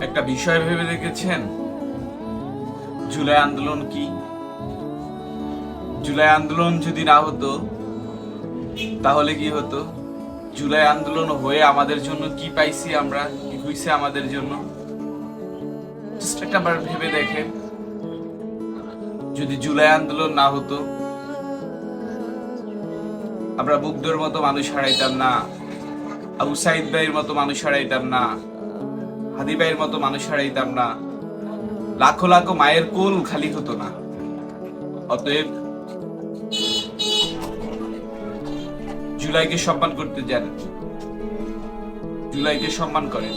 একটা বিষয় ভেবে দেখেছেন? জুলাই আন্দোলন কি? জুলাই আন্দোলন যদি না হতো তাহলে কি হতো? জুলাই আন্দোলন হয়ে আমাদের জন্য কি পাইছি আমরা, কি হইছে আমাদের জন্য? জাস্ট একটা বার ভেবে দেখেন, যদি জুলাই আন্দোলন না হতো আমরা মুগ্ধর মতো মানুষ হারাইতাম না, আবু সাইদ ভাইয়ের মতো মানুষ হারাইতাম না, হাদি ভাইয়ের মতো মানুষ হারাইতাম না, লাখো লাখো মায়ের কোল খালি হতো না। অতএব জুলাইকে সম্মান করতে জানেন, জুলাইকে সম্মান করেন।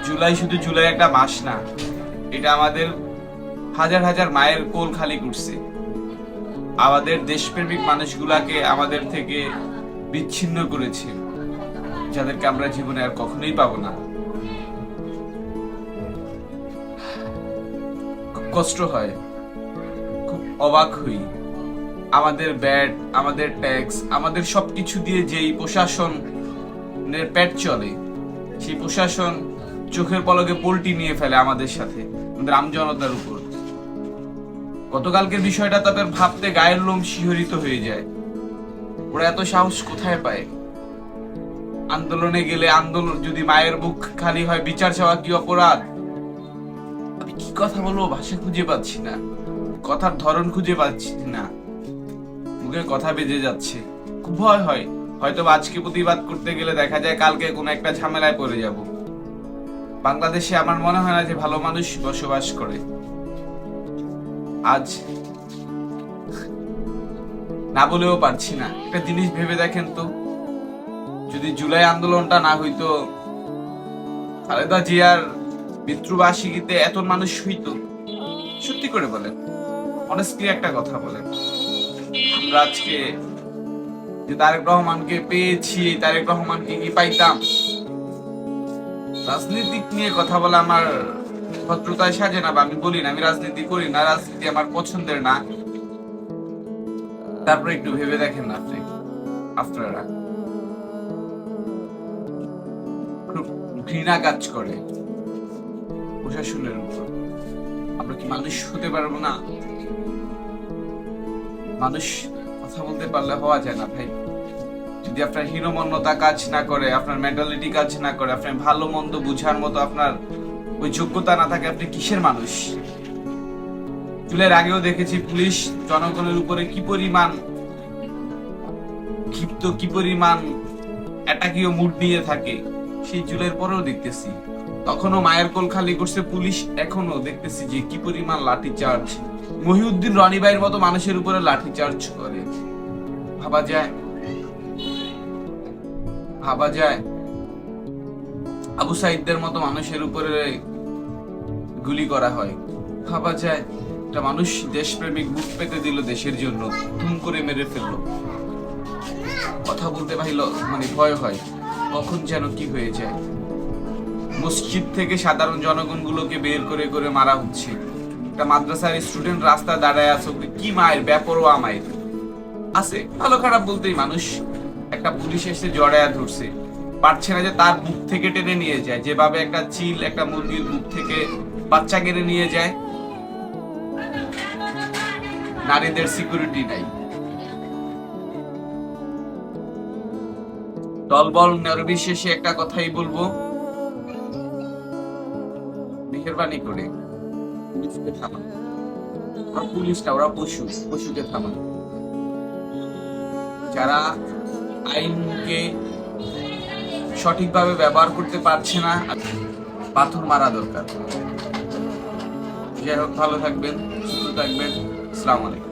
জুলাই শুধু জুলাই একটা মাস না, এটা আমাদের হাজার হাজার মায়ের কোল খালি করছে। আমাদের দেশপ্রেমিক মানুষগুলাকে আমাদের থেকে বিচ্ছিন্ন করেছে, যাদেরকে আমরা জীবনে আর কখনোই পাবো না। খুব কষ্ট হয়, খুব অবাক হই। আমাদের ব্যাট, আমাদের ট্যাক্স, আমাদের সবকিছু দিয়ে যেই প্রশাসনের পেট চলে, সেই প্রশাসন চোখের পলকে পল্টি নিয়ে ফেলে আমাদের সাথে, আমাদের আমজনতার উপর। গতকালকের বিষয়টা তাদের ভাবতে গায়ের লোম শিহরিত হয়ে যায়। ওরা এত সাহস কোথায় পায়? আন্দোলনে গেলে, আন্দোলন যদি মায়ের বুক খালি হয়, বিচার চাওয়া কি অপরাধ? আমি কি কথা বলবো ভাষা খুঁজে পাচ্ছি না, কথার ধরন খুঁজে পাচ্ছি না, মুখে কথা বেজে যাচ্ছে। খুব ভয় হয়, হয়তো আজকে প্রতিবাদ করতে গেলে দেখা যায় কালকে কোনো একটা ঝামেলায় পড়ে যাব। বাংলাদেশে আমার মনে হয় না যে ভালো মানুষ বসবাস করে। আজ না বলেও পারছি না। একটা জিনিস ভেবে দেখেন তো, যদি জুলাই আন্দোলনটা না হইতো, খালেদা জিয়ার মৃত্যুবার্ষিকীতে এত মানুষ হইতো? সত্যি করে বলেন, অনেস্টলি একটা কথা বলেন। আমরা আজকে যে তারেক রহমানকে পেয়েছি, তারেক রহমানকে কি পাইতাম? রাজনীতিক নিয়ে কথা বলা আমার ভদ্রতায় সাজে না, বা আমি বলি না আমি রাজনীতি করি না, রাজনীতি আমার পছন্দের না। তারপরে একটু ভেবে দেখেন না আপনারা, খুব ঘৃণা কাজ করে প্রশাসনের উপর। আমরা কি মানুষ হতে পারবো না? মানুষ কথা বলতে পারলে হওয়া যায় না ভাই। যদি আপনার হীনমন্যতা কাজ না করে, আপনার মেন্টালিটি কাজ না করে, আপনার ভালো মন্দ বুঝার মতো আপনার ওই যোগ্যতা না থাকে, আপনি কিসের মানুষ? চুলের আগেও দেখেছি পুলিশ জনগণের উপরে কি পরিমাণ ক্ষিপ্ত, কি পরিমাণ অ্যাটাকিও মুড নিয়ে থাকে, সেই চুলের পরেও দেখতেছি তখনও মায়ের কোল খালি করছে পুলিশ। এখনো দেখতেছি যে কি পরিমাণ লাঠি চার্জ, মহিউদ্দিন রনি ভাইয়ের মতো মানুষের উপরে লাঠি চার্জ করে। ভাবা যায়? ভাবা যায়? আবু সাইদদের মতো মানুষের উপরে গুলি করা হয়। ভাবা যায়? একটা মানুষ দেশপ্রেমিক বুক পেতে দিল দেশের জন্য, ধুম করে মেরে ফেললো। কথা বলতে ভাইলো মানে ভয় হয়, কখন যেন কি হয়ে যায়। মসজিদ থেকে সাধারণ জনগণগুলোকে বের করে করে মারা হচ্ছে। একটা মাদ্রাসার স্টুডেন্ট রাস্তা দাঁড়ায় আছে, কি মায়ের, বেপরোয়া মায়ের আছে। ভালো খারাপ বলতেই মানুষ, একটা পুলিশ এসে জড়ায়া ধরছে, পারছে না যে তার বুক থেকে টেনে নিয়ে যায়, যেভাবে একটা চিল একটা মুরগির বুক থেকে বাচ্চা কেড়ে নিয়ে যায়। নারীদের সিকিউরিটি নাই। দলবল নির্বিশেষে একটা কথাই বলবো, মেহেরবানি করে পুলিশকে থামান। আর পুলিশটা ওরা পশুকে থামান। যারা আইনকে সঠিকভাবে ব্যবহার করতে পারছে না, পাথর মারা দরকার। যাই হোক, ভালো থাকবেন, সুস্থ থাকবেন। আসসালামু আলাইকুম।